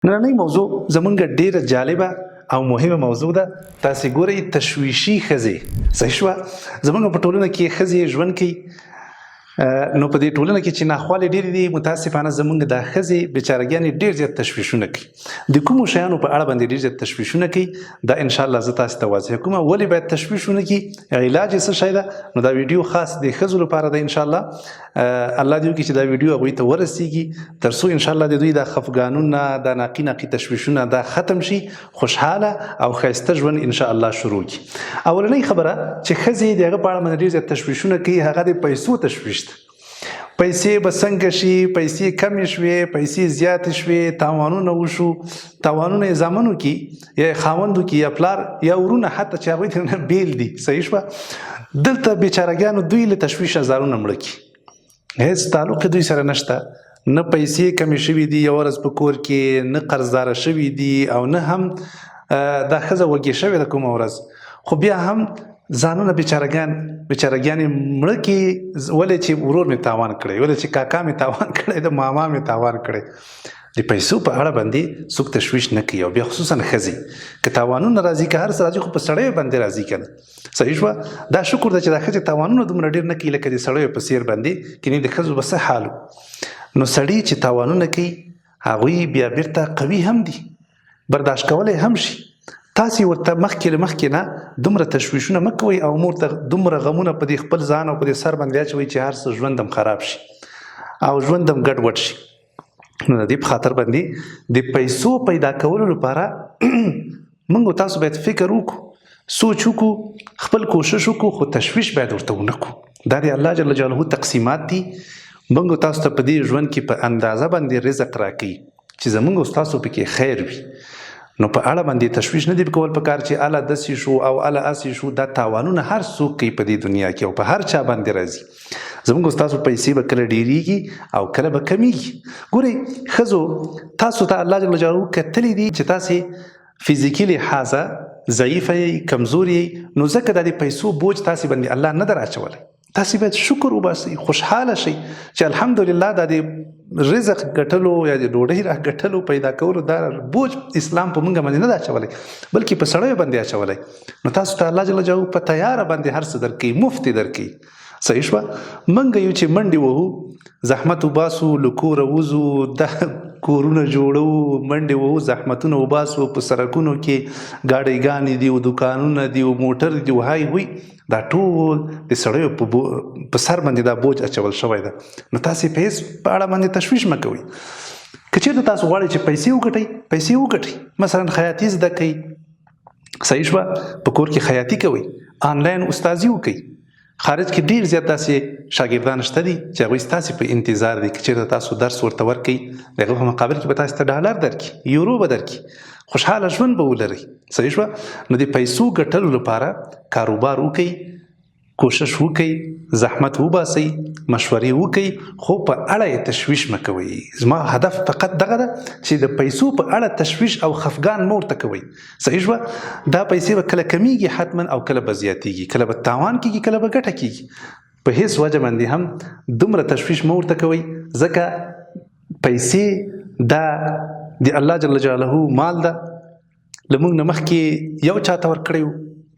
نننۍ موضوع زمونږ ډیره جالبه او مهمه موضوع ده. تاسې ګورئ تشویشي ښځې. صحیح شوه؟ زمونږ په ټولنه کې ښځې ژوند کوي، نو په دې ټولنه کې چې ناخوالې ډېرې دي، متاسفانه زمونږ دا ښځې بیچارهګانې ډېر زیات تشویشونه کوي. د کومو شیانو په اړه باندې ډېر زیات تشویشونه کوي دا انشاءالله زه تاسو ته واضح کوم. ولې باید تشویش ونه کړي، علاج یې څه شی ده؟ نو دا ویډیو خاص د ښځو لپاره ده. انشاءالله الله دې وکړي چې دا ویډیو هغوی ته ورسیږي، تر څو انشاءالله د دوی دا خفګانونه، دا ناقي تشویشونه دا ختم شي، خوشحاله او ښایسته ژوند انشاءالله شروع کړي. اولنۍ خبره چې ښځې د هغه په اړه باندې ډېر زیات تشویشونه کوي، هغه د پیسو تشویش ده. پیسې به څنګه شي، پیسې کمې شوې، پیسې زیاتې شوې، تاوانونه وشو، تاوانونه یې زامنو کې یا خاوندو کې یا پلار یا ورونه، حتی چې هغوی ترې نه بیل دي. صحیح شوه؟ دلته بیچارهګانو دوی له تشویش هزارونه مړه کړي، هېڅ تعلق دوی سره نشته، نه پیسې کمې شوي دي یو ورځ په کور کې، نه قرضداره شوي دي، او نه هم دا ښځه وږې شوې ده کومه ورځ، خو بیا هم ځانونه بیچارهګانې مړه کړي. ولې چې ورور مې تاوان کړی، ولې چې کاکا مې تاوان کړی، د ماما مې تاوان کړی. د پیسو په اړه باندې څوک تشویش نه کوي، او بیا خصوصا ښځې که تاوانونه راځي، که هر څه راځي، خو په سړیو باندې راځي که نه. صحیح شوه؟ دا شکر ده چې دا ښځې تاوانونه دومره ډېر نه کوي لکه د سړیو په څېر باندې، کنې د ښځو به څه حال و. نو سړي چې تاوانونه کوي هغوی بیا بیرته قوي هم دي، برداشت کولی هم شي. تاسې ورته مخکې نه دومره تشویشونه مه کوئ، او مور ته دومره غمونه په دې خپل ځان او په دې سر باندې اچوئ چې هر څه ژوند هم خراب شي او ژوند هم ګډوډ شي. نو د دې په خاطر باندې د پیسو پیدا کولو لپاره موږ تاسو باید فکر وکړو، سوچ وکړو، خپل کوشش وکړو، خو تشویش باید ورته ونه کړو. دا د الله جل جلاله تقسیمات دي. موږ تاسو ته په دې ژوند کې په اندازه باندې رزق راکوي چې زموږ او ستاسو پکې خیر وي. نو په اړه باندې تشویش نه دی کول پکار چې اله داسې شو او اله اسې شو. دا تاوانونه هر څوک کوي په دې دنیا کې، او په هر چا باندې راځي. زموږ ستاسو پیسې به کله ډېرېږي او کله به کمیږي. ګورئ ښځو، تاسو ته الله جل جلاله کتلی دي چې تاسې فزیکي لحاظه ضعیفه یې، کمزور یې، نو ځکه دا د پیسو بوج تاسې باندې الله نه در اچولی. تاسې باید شکر وباسئ، خوشحاله شئ چې الحمدلله دا د رزق ګټلو یا د ډوډۍ را ګټلو پیدا کولو دا بوج اسلام په موږ باندې نه ده اچولی، بلکې په سړیو باندې اچولی. نو تاسو ته الله جل جلاله په تیاره باندې هر څه درکوي، مفت یې درکوي. صحیح شوه؟ موږ یو چې منډې وهو، زحمت وباسو، له کوره وځو، د کورونه جوړو، منډې وهو، زحمتونه وباسو، په سړکونو کې ګاډیګانې دي او دوکانونه دي او موټر دي، وهای وي، دا ټول د سړیو په سر باندې دا بوج اچول شوی ده. نو تاسې په هېڅ په اړه باندې تشویش مه کوئ. که چېرته تاسو غواړئ چې پیسې وګټئ، پیسې وګټئ. مثلا خیاطي زده کوئ، صحیح شوه، په کور کې خیاطي کوئ، آنلاین استازي وکئ. خارج کې ډېر زیات داسې شاګردان شته دي چې هغوی ستاسې په انتظار دي، که چېرته تاسو درس ورته ورکئ، د هغه په مقابل کې به تاسو ته ډالر درکړي، یورو به درکړي، خوشحاله ژوند به ولرئ. صحیح شوه؟ نو د پیسو ګټلو لپاره کاروبار وکئ، کوشش وکئ، زحمت وباسئ، مشورې وکئ، خو په اړه یې تشویش مه کوئ. زما هدف فقط دغه ده چې د پیسو په اړه تشویش او خفګان مه ورته کوئ. صحیح شوه؟ دا پیسې به کله کمیږي حتما، او کله به زیاتېږي، کله به تاوان کېږي، کله به ګټه کېږي. په هېڅ وجه باندې هم دومره تشویش مه ورته کوئ، ځکه پیسې دا د الله جل جلاله مال ده. له موږ نه مخکې یو چاته ورکړی و،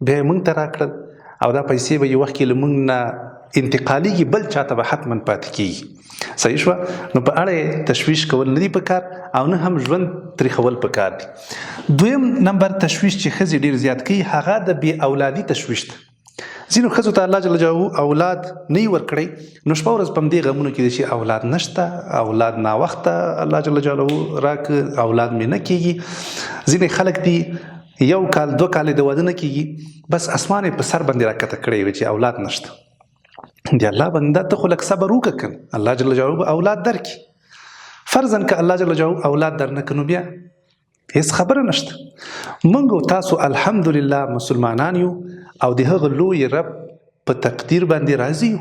بیا یې موږ ته راکړل، او دا پیسې به یو وخت کې له موږ نه انتقالیږي، بل چاته به حتما پاتې کېږي. صحیح شوه؟ نو په اړه یې تشویش کول نه دي پکار، او نه هم ژوند تریخول پکار دي. دویم نمبر تشویش چې ښځې ډېر زیات کوي، هغه د بې اولادي تشویش ده. ځینو ښځو ته الله جل جلاله اولاد نه وي ورکړی، نو شپه ورځ په همدې غمونو کې دي چې اولاد نشته، اولاد ناوخته الله جل جلاله راکړه، اولاد مې نه کېږي. ځینې خلک دي 1 کال 2 کال د واده نه کېږي، بس اسمان یې په سر باندې راکته کړی وي چې اولاد نشته. د الله بنده ته خو لږ صبر وکړه که الله جل جلاله به اولاد درکړي. فرضاً که الله جل جلاله اولاد درنه کړي، نو بیا هېڅ خبره نشته. موږ او تاسو الحمدلله مسلمانان یو، او د هغه لوی رب په تقدیر باندې راضي یو.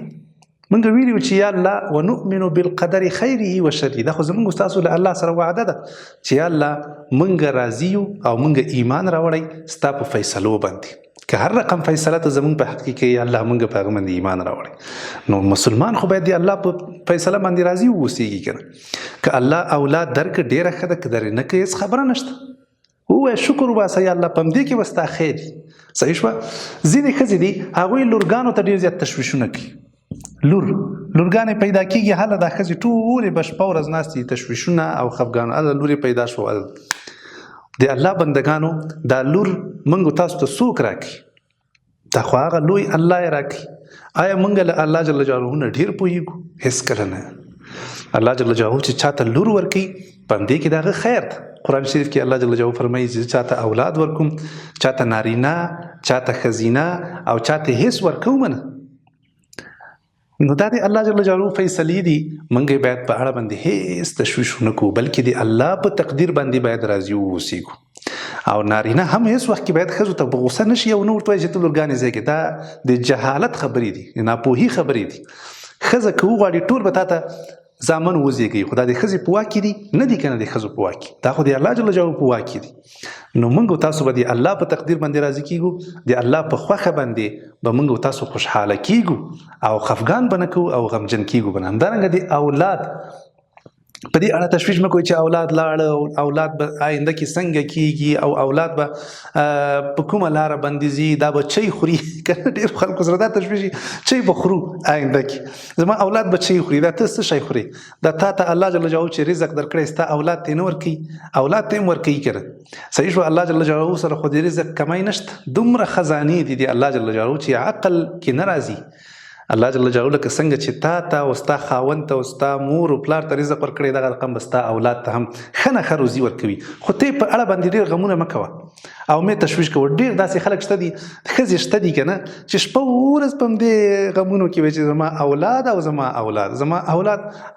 موږ ویلي چې یا الله ونؤمن بالقدر خیره و شره، دا خو زموږ ستاسو له الله سره وعده ده چې یا الله موږ راضي یو او موږ ایمان راوړی ستا په فیصلو باندې. که هر رقم فیصله ته زمونږ په حق کې کوي الله موږ په هغه باندې ایمان راوړي. نو مسلمان خو باید د الله په فیصله باندې راضي واوسېږي که نه. که الله اولاد درکړه ډېره ښه ده، که درې نه کوي هېڅ خبره نشته. ووایه شکر وباسه یا الله په همدې کې به ستا خیر وي. صحیح شوه. ځینې ښځې دي هغوی لورګانو ته ډېر زیات تشویشونه کوي. لورګانې پیدا کېږي، هله دا ښځې ټولې به شپه ورځ ناستې تشویشونه او خفګانو، هله لور پیدا شو. د الله بندګانو دا لور موږ تاسو ته څوک راکړي؟ دا خو هغه لوی الله یې راکړي. آیا موږ له الله جل جلاله نه ډېر پوهېږو؟ هېڅ کله نه. الله جل جلاله چې چاته لور ورکوي په همدې کې د هغه خیر ده. قرآن شریف کې الله جل جلاله فرمایي چې چاته اولاد ورکوم، چاته نارینه، چاته ښځینه او چاته هېڅ ورکوم نه. نو دا د الله جل جلاله فیصلې دي، موږ باید په اړه باندې هېڅ تشویش ونه کړو، بلکې د الله په تقدیر باندې باید راضي واوسېږو. او نارینه هم هېڅ وخت کې باید ښځو ته په غوسه نه شي او نه ورته وایي چې ته لورګانې ځای کې. دا د جهالت خبرې دي، د ناپوهي خبرې دي. ښځه که وغواړي ټول به تا ته زامن وزېږوي، خو دا د ښځې په واک کې دي نه دي که نه د ښځو په واک کې، دا خو د الله جل جلاله په واک کې دي. نو موږ تاسو به د الله په تقدیر باندې راضي کېږو، د الله په خوښه باندې به موږ تاسو خوشحاله کېږو او خفګان به نه کوو او غمجن کېږو به نه. همدارنګه د اولاد په دې اړه تشویش مه کوئ چې اولاد لاړه او اولاد به آینده کې څنګه کېږي او اولاد به په کومه لاره باندې ځي، دا به چی خوري. که نه ډېر خلکو سره دا تشویش وي چی به خورو آینده کې، زما اولاد به چی خوري. دا ته څه شی خوري؟ دا تا ته الله جل جلاله چې رزق درکړی ستا اولاد ته یې نه ورکوي، اولاد ته یې هم ورکوي که نه. صحیح شوه. الله جل جلاله سره خو د رزق کمی نشته، دومره خزانې دي د الله جل جلاله چې عقل کې نه راځي. الله جل جلاله که څنګه چې تا ته او ستا خاوند ته او ستا مور او پلار ته رزق ورکړی، دغه رقم به ستا اولاد ته هم ښه نه ښه روزي ورکوي. خو ته په اړه باندې ډېر غمونه مه کوه او مې تشویش کوه. ډېر داسې خلک شته دي، ښځې شته دي که نه، چې شپه ورځ په همدې غمونو کې وي چې زما اولاد او زما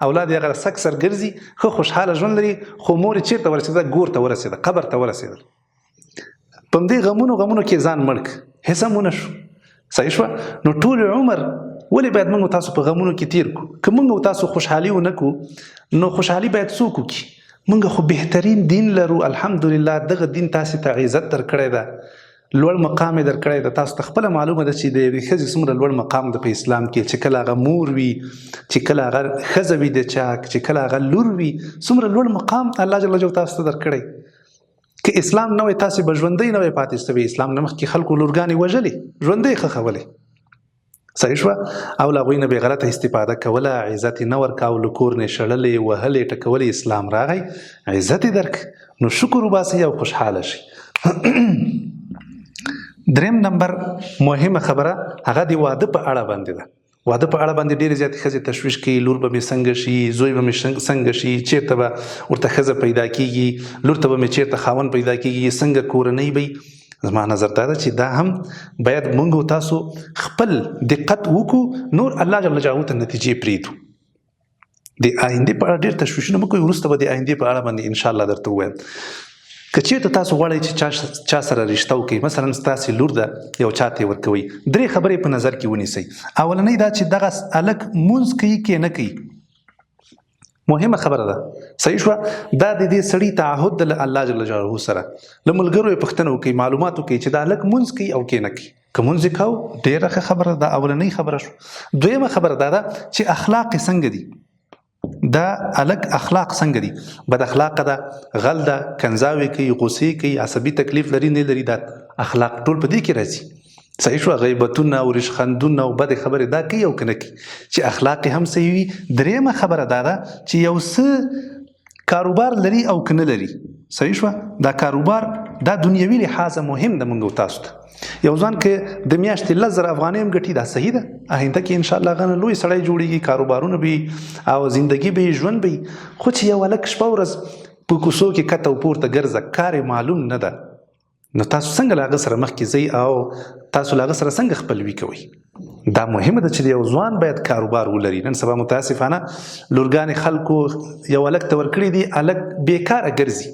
اولاد یې هغه سک سر ګرځي، ښه خوشحاله ژوند لري، خو مور یې چېرته ورسېده؟ ګور ته ورسېده، قبر ته ورسېدل. په همدې غمونو کې ځان مړ کړ، هېڅ هم ونه شو. صحیح شوه. نو ټول عمر ولې باید موږ تاسو په غمونو کې تیر کړو؟ که موږ تاسو خوشحالي ونه کړو نو خوشحالي باید څوک وکړي؟ موږ خو بهترین دین لرو، الحمدلله. دغه دین تاسو ته عزت درکړی ده، لوړ مقام یې درکړی ده. تاسو ته خپله معلومه ده چې د یوې ښځې څومره لوړ مقام ده په اسلام کې، چې کله هغه مور وي، چې کله هغه ښځه وي د چا، چې کله هغه لور وي، څومره لوړ مقام الله جل جلاله تاسو ته درکړی. که اسلام نه وای تاسې به ژوندی نه وای پاتې شوي. اسلام نه مخکې خلکو لورګانې وژلې، ژوندی ښخولې. صحیح شوه. او له هغوی نه بې غلطه استفاده کوله، عزت یې نه ورکاو، له کور نه یې شړلې، وهلې، ټکولې. اسلام راغی، عزت یې درک، نو شکر وباسئ او خوشحاله شئ. دریم نمبر مهمه خبره هغه د واده په اړه باندې ده. واده په اړه باندې ډېرې زیاتې ښځې تشویش کوي، لور به مې څنګه شي، زوی به مې څنګه شي، چېرته به ورته ښځه پیدا کېږي، لور ته به مې چېرته خاوند پیدا کېږي، څنګه کورنۍ به. زما نظر دا ده چې دا هم باید موږ تاسو خپل دقت وکړو، نور الله جل جلاله ته نتیجې پرېږدو. د آینده په اړه ډېر تشویشونه مه کوئ، وروسته به د آینده په اړه باندې انشاءالله درته ووایم. که چېرته تاسو غواړئ چې چا سره رشته وکړئ، مثلا ستاسې لور ده، یو چا ته یې ورکوئ، درې خبرې په نظر کې ونیسئ. اولنۍ دا چې دغه هلک لمونځ کوي که نه کوي، مهمه خبره ده. صحیح شوه. دا د دې سړي تعهد ده له الله جل جلاله سره. له ملګرو یې پوښتنه وکړئ، معلومات وکړئ چې دا هلک لمونځ کوي او که نه کوي. که لمونځ یې کوو ډېره ښه خبره ده، اولنۍ خبره شو. دویمه خبره دا ده چې اخلاق یې څنګه دي، دا هلک اخلاق څنګه دي. بد اخلاقه ده، غل ده، کنځاوې کوي، غصې کوي، عصبي تکلیف لري نه لري، دا اخلاق ټول په دې کې راځي. صحیح شوه. غیبتونه او رشخندونه او بدې خبرې دا کوي او که نه کوي، چې اخلاق هم صحیح وي. دریمه خبره دا ده چې یو څه کاروبار لري او که نه لري. صحیح شوه. دا کاروبار دا دنیوي لحاظه مهم ده موږ تاسو ته. یو ځوان که د میاشتې 10,000 افغانۍ هم ګټي، دا صحیح ده. آینده کې انشاءالله هغه لوی سړی جوړېږي، کاروبارونه به او زندگی به ژوند به. خو چې یو هلک شپه ورځ په کوڅو کې کته او پورته ګرځه، کار معلوم نه ده، نو تاسو څنګه له هغه سره مخکې ځئ او تاسو له هغه سره څنګه خپلوي کوئ؟ دا مهمه ده چې یو ځوان باید کاروبار ولري. نن سبا متاسفانه لورګانې خلکو یو هلک ته ورکړي دي، هلک بېکاره ګرځي،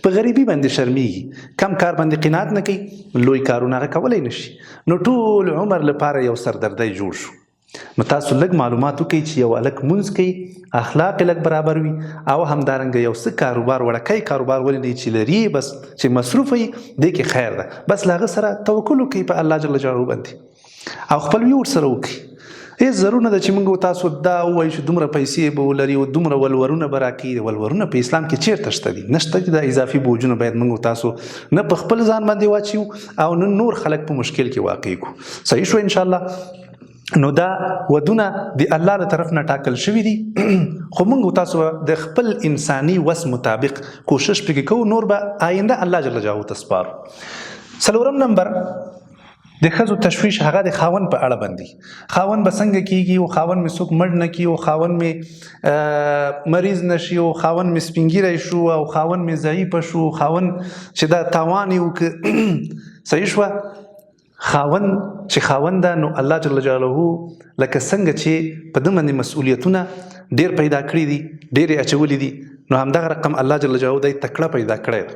په غریبي باندې شرمېږي، کم کار باندې قناعت نه کوي، لوی کارونه هغه کولی نه شي، نو ټول عمر لپاره یو سردردی جوړ شو. نو تاسو لږ معلومات وکړئ چې یو هلک مونځ کوي اخلاق یې لږ برابر وي او همدارنګه یو څه کاروبار وړکی کاروبار ولې نه چې لري بس چې مصروف وي دې کې خیر ده بس له هغه سره توکل وکړئ په الله جل جلاله باندې او خپل وي ورسره وکړئ. هېڅ ضرور نه ده چې موږ تاسو دا ووایو چې دومره پیسې به ولري او دومره ولورونه به راکړي. ولورونه په اسلام کې چیرته شته دي؟ نشته دي. دا اضافي بوجونه باید موږ تاسو نه په خپل ځان باندې واچوو او نه نور خلک په مشکل کې واقع کړو. صحیح شو انشاءالله. نو دا ودونه د الله له طرف نه ټاکل شوي دي خو موږ تاسو د خپل انساني وس مطابق کوشش پکې کوو، نور به آینده الله جل جلاله ته سپارو. 4 نمبر د ښځو تشویش هغه د خاوند په اړه باندې. خاوند به څنګه کیږي او خاوند مې څوک مړ نه کړي او خاوند مې مریض نه شي او خاوند مې سپین ږیری شو او خاوند مې ضعیفه شو، خاوند چې دا تاوان یې وکړ. صحیح شوه. خاوند چې خاوند ده نو الله جل جلاله لکه څنګه چې په ده باندې مسؤلیتونه ډېر پیدا کړي دي، ډېر یې اچولي دي، نو همدغه رقم الله جل جلاله دی تکړه پیدا کړی ده.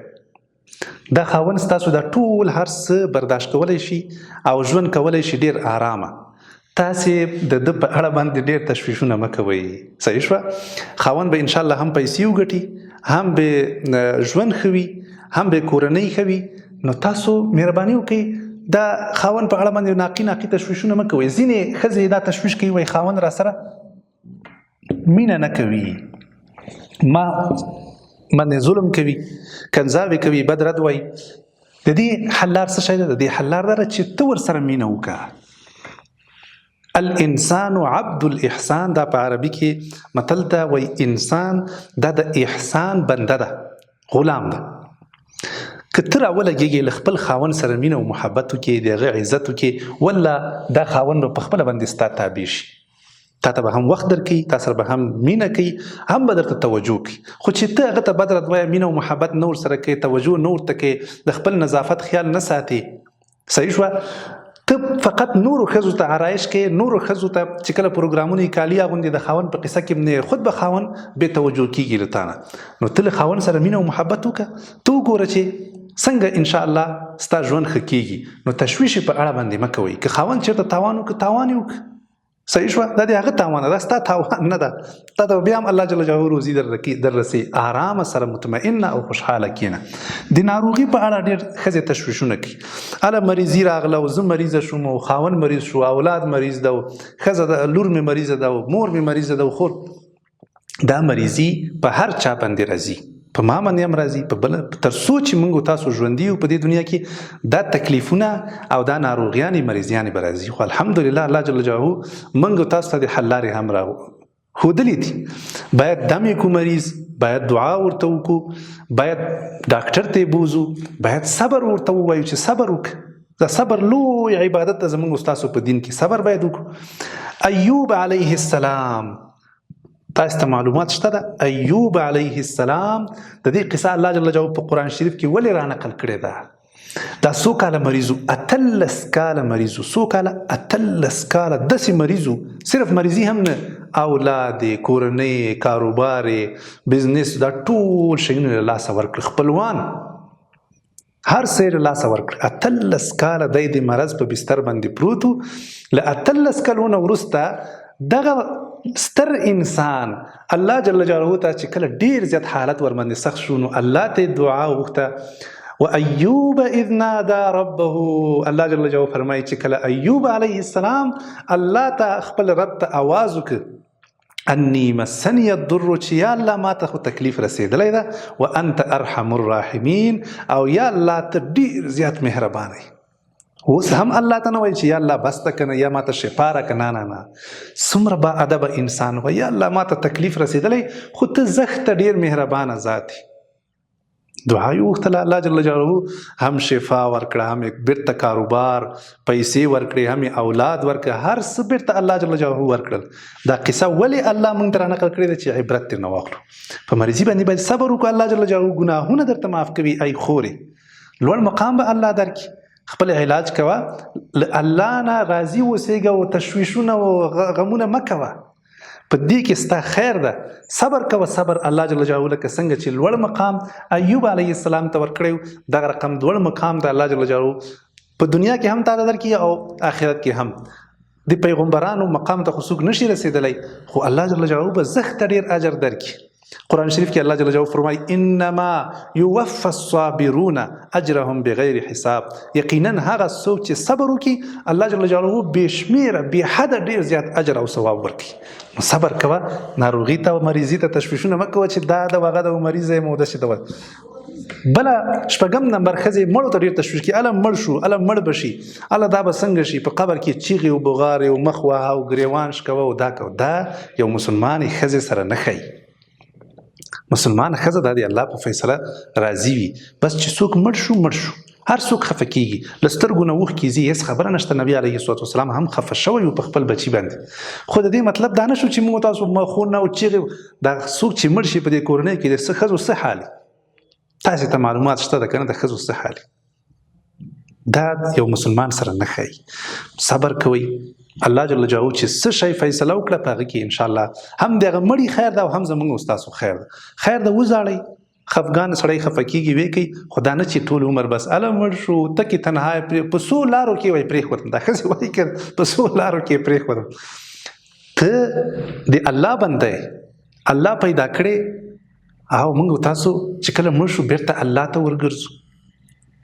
دا خاوند ستاسو دا ټول هر څه برداشت کولی شي او ژوند کولی شي ډېر آرامه. تاسې د ده په اړه باندې ډېر تشویشونه مه کوئ. صحیح شوه. خاوند به انشاءالله هم پیسې وګټي، هم به ژوند ښه وي، هم به کورنۍ ښه وي. نو تاسو مهرباني وکړئ دا خاوند په اړه باندې ناقي تشویشونه مه کوئ. ځینې ښځې دا تشویش کوي وایي خاوند را سره مینه نه کوي، ما باندې ظلم کوي، کنځاوې کوي، بد رد وایي. د دې حل لار څه شی ده؟ د دې حل لار ده چې ته ورسره مینه وکړه. الانسان عبد الاحسان، دا په عربي کې متل ده، وایي انسان دا د احسان بنده ده، غلام ده. که ته راولګېږې له خپل خاوند سره مینه او محبت وکړې، د هغه عزت وکړې، والله دا خاوند به په خپله باندې ستا تابع شي. تا ته به هم وخت درکوي، تا سره به هم مینه کوي، هم به درته توجه کوي. خو چې ته هغه ته بد رد وایې، مینه او محبت نه ورسره کوې، توجه نه ورته کوې، د خپل نظافت خیال نه ساتې، صحیح شوه، ته فقط نورو ښځو ته آرایش کوې، نورو ښځو ته چې کله پروګرامونه یې کالي اغوندي د خاوند په قصه کې نه، خود به خاوند بې توجه کېږي له تا نه. نو ته له خاوند سره مینه او محبت وکړه، ته وګوره چې څنګه انشاءالله ستا ژوند ښه کېږي. نو تشویش یې په اړه باندې مه کوئ. که خاوند چېرته تاوان وکړه، تاوان یې وکړه. صحیح شوه. دا د هغه تاوان ده، دا ستا تاوان نه ده. تا ته بیا هم الله جل جلاله روزي در رسي. آرامه سره مطمئنه او خوشحاله کېنه. د ناروغي په اړه ډېر ښځې تشویشونه کوي. هله مریضي راغله او زه مریضه شوم او خاوند مریض شو، اولاد مریض ده، ښځه لور مې مریضه ده، مور مې مریضه ده، خور. دا مریضي په هر چا باندې راځي، په ما باندې هم راځي، په بل تر څو چې موږ تاسو ژوندي یو په دې دنیا کې دا تکلیفونه او دا ناروغیانې مریضیانې به راځي. خو الحمدلله الله جل جلاله موږ تاسو ته د حل لارې هم راښودلې دي. باید دم یې کو مریض، باید دعا ورته وکړو، باید ډاکټر ته یې بوزو، باید صبر ورته ووایو چې صبر وکړه. دا صبر لوی عبادت ده زموږ ستاسو په دین کې، صبر باید وکړو. ایوب علیه السلام، تاسو ته معلومات شته ده؟ ایوب علیه السلام د دې قصه الله جل جلاله په قرآن شریف کې ولې را نقل کړې ده؟ دا څو کاله مریضو، 18 کاله مریضو، څو کاله؟ 18 کاله داسې مریضو، صرف مریضي هم نه، اولاد، کورنۍ، کاروبار، بزنس، دا ټول شیونه له لاسه ورکړل، خپلوان هر څه یې له لاسه ورکړل. 18 کاله دی د مرض په بستر باندې پروت و. له 18 کلونو وروسته دغه ستر انسان الله جل جلاله ته چې کله ډیر زیات حالت ور باندې سخت شو، نو الله ته دعا وغوښته. وایوب اذ نادى ربه، الله جل جلاله فرمایي چې کله ایوب علیه السلام الله ته خپل رب ته आवाज وکړ، انی مسنی الضر، چې یا الله ما ته خو تکلیف رسیدلی ده، وانت ارحم الراحمین، او یا الله ته ډیر زیات مهربان یې. اوس هم الله ته نه وایي چې یا الله بس ته کنه یا ما ته شفا راکړه، نه نه نه، څومره با ادبه انسان وایي یا الله ما ته تکلیف رسیدلی، خو ته زخته ډیر مهربانه ذات یې. دعا یې وغوښتله، الله جل جلاله هم شفا ورکړه، هم بیرته کاروبار، پیسې ورکړې، هم اولاد ورکړه، هر څه بیرته الله جل جلاله ورکړل. دا قصه ولې الله موږ ته رانقل کړې ده؟ چې عبرت ترې واخلو. په مریضي باندې باید صبر وکړو، الله جل جلاله ګناهونه درته معاف کوي. ای خورې لوړ مقام به الله درکړي. خپل علاج کوه، الله نه راضي اوسېږه او تشویشونه او غمونه مه کوه. په دې کې ستا خیر ده. صبر کوه، صبر الله جل جلاله لکه څنګه چې لوړ مقام ایوب علیه السلام ته ورکړی، دغه رقم لوړ مقام د الله جل جلاله په دنیا کې هم تا ته درکړي او آخرت کې هم. د پیغمبرانو مقام ته خو څوک نشي رسېدلی، خو الله جل جلاله به زښته ډېر اجر درکړي. قرآن شریف کې الله جل جلاله فرمایي انما یوفى الصابرون اجرهم بغیر حساب. یقینا هغه څوک چې صبر وکړي الله جل جلاله بې شمېره بې حده ډېر زیات اجر او ثواب ورکړي. نو صبر کوه، ناروغي ته مریضي ته تشویشونه مه کوه چې دا د هغه د مریض یم او داسې ده. بله شپږم نمبر ښځې مړو ته ډېر تشویش کوي، اله مړ شو، اله مړ به شي، اله دا به څنګه شي، په قبر کې چیغې او بغارې او مخ وهه او ګریوان شکوه او دا کوه. دا یو مسلمانې ښځې سره نه ښایي. مسلمان ښځه دا د الله په فیصله راضي وي، بس چې څوک مړ شو مړ شو. هر څوک خفه کېږي، له سترګو نه اوښکې ځي، هېڅ خبره نشته. نبي علیه الصلاة والسلام هم خفه شوی و په خپل بچي باندې، خو د دې مطلب دا نه شو چې موږ تاسو مخونه او چیغې. دا څوک چې مړ شي په دې کورنۍ کې د ښځو څه حال، تاسې ته معلومات شته ده که نه د ښځو څه حال. دا یو مسلمان سره نه ښایي. صبر کوئ. الله جل جلاله چې څه شی فیصله وکړه په هغه کې انشاءالله هم د هغه مړي خیر ده او هم زموږ او ستاسو خیر ده. خیر ده وژاړئ، خفګان سړی خفه کېږي ویې کوي، خو دا نه چې ټول عمر بس اله مړ شو تکې تنها په څو لارو کې وایي پرېښودم. دا ښځې وایي که په څو لارو کې پرېښودم. ته د الله بنده یې، الله پیدا کړې او موږ تاسو چې کله مړ شو بیرته الله ته ورګرځو.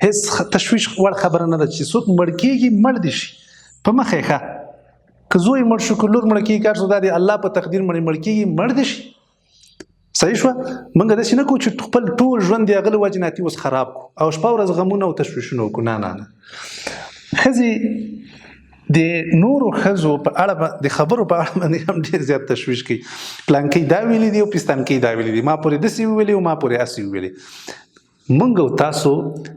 هېڅ تشویش وړ خبره نه ده چې څوک مړ کېږي مړ دې شي په مخ یې ښه، که زوی مړ شو که لور مړ کېږي کار شو، دا د الله په تقدیر مړ کېږي مړ دې شي. صحیح شوه. موږ داسې نه کوو چې خپل ټول ژوند د هغه له وجې اوس خراب کړو او شپه ورځ غمونه او تشویشونه وکړو. نه نه نه. ښځې د نورو ښځو په اړه د خبرو په اړه باندې هم ډېر زیات تشویش کوي. پلانکۍ دا ویلي دي او پستانکۍ دا ویلي دي، ما پورې داسې وویلي او ما پورې هسې وویلي. موږ او تاسو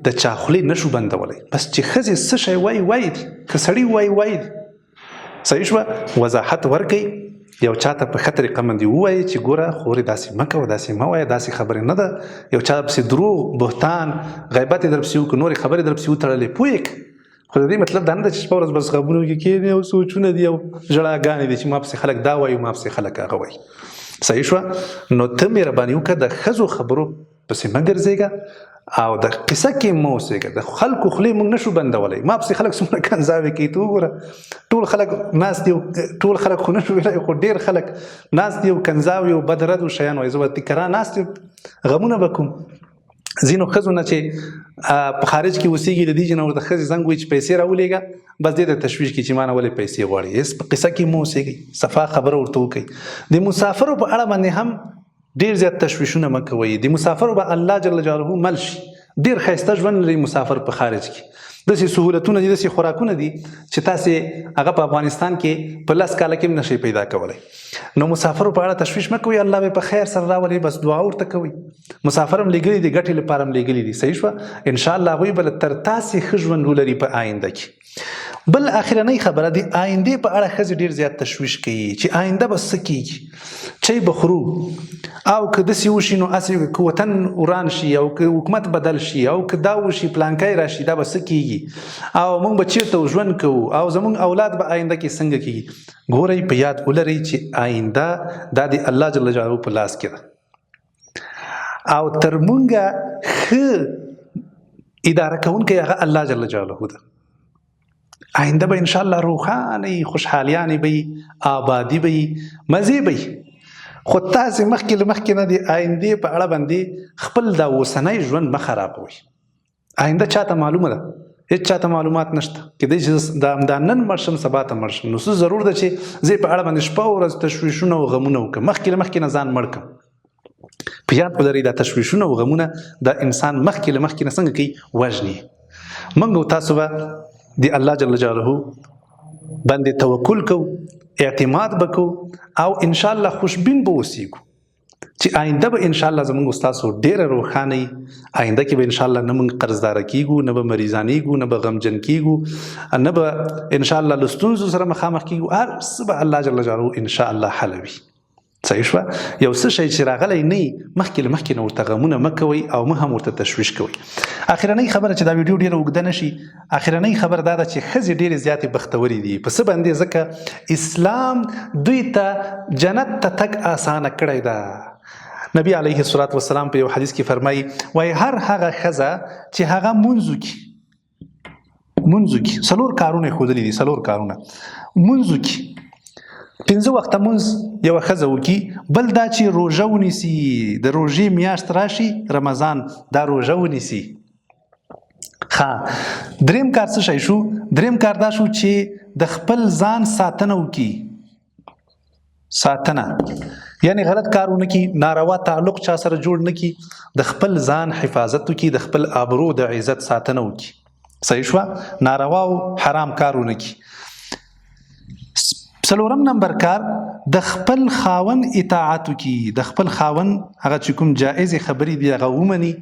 د چا خولې نشو بندولی، بس چې ښځې څه شی وایي وایي دي، که سړي وایي وایي دي. صحیح شوه. وضاحت ورکړئ، یو چاته په ښه طریقه باندې ووایي چې ګوره خورې داسې مه کوه، داسې مه وایه، داسې خبرې نه ده. یو چا پسې دروغ، بهتان، غیبت یې در پسې وکړو، نورې خبرې در پسې وتړلې، پوه یې کړه. خو د دې مطلب دا نه ده چې شپه ورځ بس غمونو کې کښېنې او سوچونه دي او ژړاګانې دي چې ما پسې خلک دا وایي او ما پسې خلک هغه وایي. صحیح شوه. نو ته مهرباني وکړه د ښځو خبرو پسې مه ګرځېږه او د قصه کې مه اوسېږه. د خلکو خولې موږ نشو بندولی. ما پسې خلک څومره کنځاوې کوي، ته وګوره ټول خلک ناست دي، ټول خلک خو نشو ویلی خو ډېر خلک ناست دي او کنځاوې او بدردو شیان وایي. زه به تکرار ناست یم، غمونه به کوم. ځینو ښځو نه چې په خارج کې اوسېږي د دې جنه ورته ښځې زنګ وایي چې پیسې راولېږه، بس دې ته تشویش کړي چې ما نه ولې پیسې غواړي. هېڅ په قصه کې مه اوسېږئ، صفا خبره ورته وکړئ. د مسافرو په اړه باندې هم ډېر زیات تشویشونه مه کوئ. د مسافرو به الله جل جلاله مل شي. ډېر ښایسته ژوند لري مسافر په خارج کې، داسې سهولتونه دي، داسې خوراکونه دي چې تاسې هغه په افغانستان کې په 10 کاله کې هم نشئ پیدا کولی. نو مسافرو په اړه تشویش مه کوئ، الله به په خیر سره راولي، بس دعا ورته کوئ. مسافر هم لیږلي دي، ګټې لپاره هم لیږلي دي. صحیح شوه. انشاءالله هغوی به تر تاسې ښه ژوند ولري په آینده کې. بل اخرنۍ خبره د آیندې په اړه ښځې ډېر زیات تشویش کوي چې آینده به څه کېږي، چی به خورو او که داسې وشي نو هسې که وطن وران شي او که حکومت بدل شي او که دا وشي پلانکی راشي دا به څه کېږي او موږ به چېرته ژوند کوو او زموږ اولاد به آینده کې څنګه کېږي. ګورئ په یاد ولرئ چې آینده دا د الله جل جلاله په لاس کې ده او تر موږ ښه اداره کوونکی هغه الله جل جلاله ده. آینده به انشاءالله روښانه وي، خوشحالیانې به وي، آبادي به وي، مزې به وي. خو تاسې مخکې له مخکې نه د آیندې په اړه باندې خپل دا اوسنی ژوند مه خرابوئ. آینده چاته معلومه ده؟ هېڅ چاته معلومات نشته. کېدای چې دا نن مړ شم سبا ته مړ شم، نو څه ضرور ده چې زه په اړه باندې شپه ورځ تشویشونه او غمونه وکړم، مخکې له مخکې نه ځان مړ کړم. په یاد ولرئ دا تشویشونه او غمونه دا انسان مخکې له مخکې نه څنګه کوي؟ وژني. موږ او تاسو به د الله جل جلاله باندې توکل کوو، اعتماد وکړو او انشاءالله خوشبین به اوسېږو چې آینده به انشاءالله زموږ ستاسو ډېره روښانه وي. آینده کې به انشاءالله نه موږ قرضداره کېږو، نه به مریضانېږو، نه به غمجن کېږو، نه به انشاءالله له ستونزو سره مخامخ کېږو. هر څه به الله جل جلاله انشاءالله حلوي. صحیح شوه. یو څه شی چې راغلی نه وي مخکې له مخکې نه ورته غمونه مه کوئ او مه هم ورته تشویش کوئ. اخرنۍ خبره چې دا ویډیو ډېره اوږده نه شي، اخرنۍ خبره دا ده چې ښځې ډېرې زیاتې بختورې دي. په څه باندې؟ ځکه اسلام دوی ته جنت ته تګ اسانه کړی ده. نبی علیه الصلاة والسلام په یو حدیث کې فرمایي وایي هر هغه ښځه چې هغه مونځ وکړي 4 کارونه ښودلي دي، 4 کارونه مونځ وکړي 5 وخته مونځ یوه ښځه وکړي بل دا چې روژه ونیسي د روژې میاشت راشي رمضان دا روژه ونیسي دریم کار څه شی شو دریم کار دا شو چې د خپل ځان ساتنه وکړي ساتنه یعنی غلط کار ونه کړي ناروا تعلق چا سره جوړ نه کړي د خپل ځان حفاظت وکړي د خپل آبرو د عزت ساتنه وکړي صحیح شوه ناروا او حرام کار ونه کړي څلورم نمبر کار د خپل خاون اطاعت وکړي د خپل خاون هغه چې کوم جایز خبرې دي هغه ومني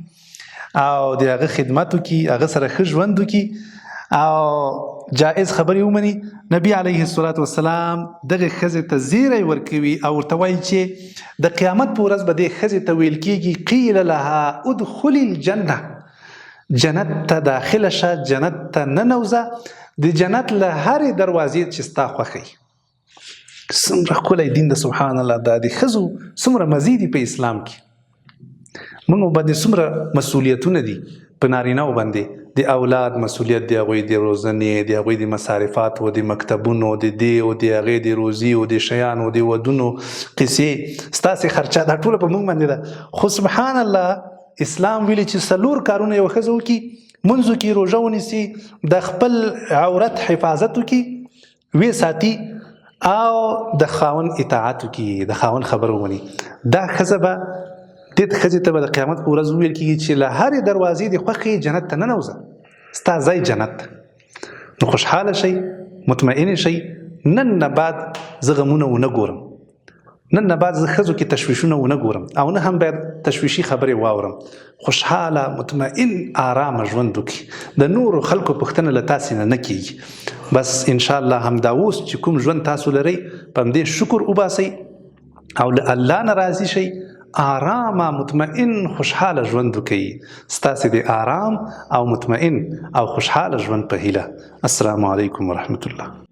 او د هغه خدمت وکړي هغه سره ښه ژوند وکړي او جایز خبرې ومني نبی علیه الصلاة والسلام دغه ښځې ته زیری ورکوي او ورته وایي چې د قیامت په ورځ به دې ښځې ته ویل کېږي قیل لها ادخلي الجنه جنت ته داخله شه جنت ته ننوځه د جنت له هرې دروازې چې ستا خوښوي څومره ښکلی دین د سبحان الله دا د ښځو څومره مزې دي په اسلام کې موږ باندې څومره مسؤلیتونه دي په نارینهو باندې د اولاد مسؤلیت د هغوی د روزنې د هغوی د مصارفاتو د مکتبونو د دې او د هغې د روزي او د شیانو د ودونو قصې ستاسې خرچه دا ټوله په موږ باندې ده خو سبحان الله اسلام ویلي چې 4 کارونه یوه ښځه وکړي مونځ وکړي روژه ونیسي د خپل عورت حفاظت وکړي ویې ساتي او د خاون اطاعت وکړي د خاون خبر ومني دا ښځه به دې ښځې ته به د قیامت په ورځ وویل کېږي چې له هرې دروازې د خوښې جنت ته ننوځه ستا ځای جنت نو خوشحاله شئ مطمئنې شئ نن نه بعد زه غمونه ونه ګورم نن نه بعد زه ښځو کې تشویشونه ونه ګورم او نه هم باید تشویشي خبرې واورم خوشحاله مطمئن آرامه ژوند وکړي د نورو خلکو پوښتنه له تاسې نه کېږي بس انشاءالله همدا اوس چې کوم ژوند تاسو لرئ په همدې شکر وباسئ او له الله نه راضي شئ آرامه مطمئن خوشحاله ژوند وکړي ستاسې د آرام او مطمئن او خوشحاله ژوند په هیله السلام علیکم ورحمت الله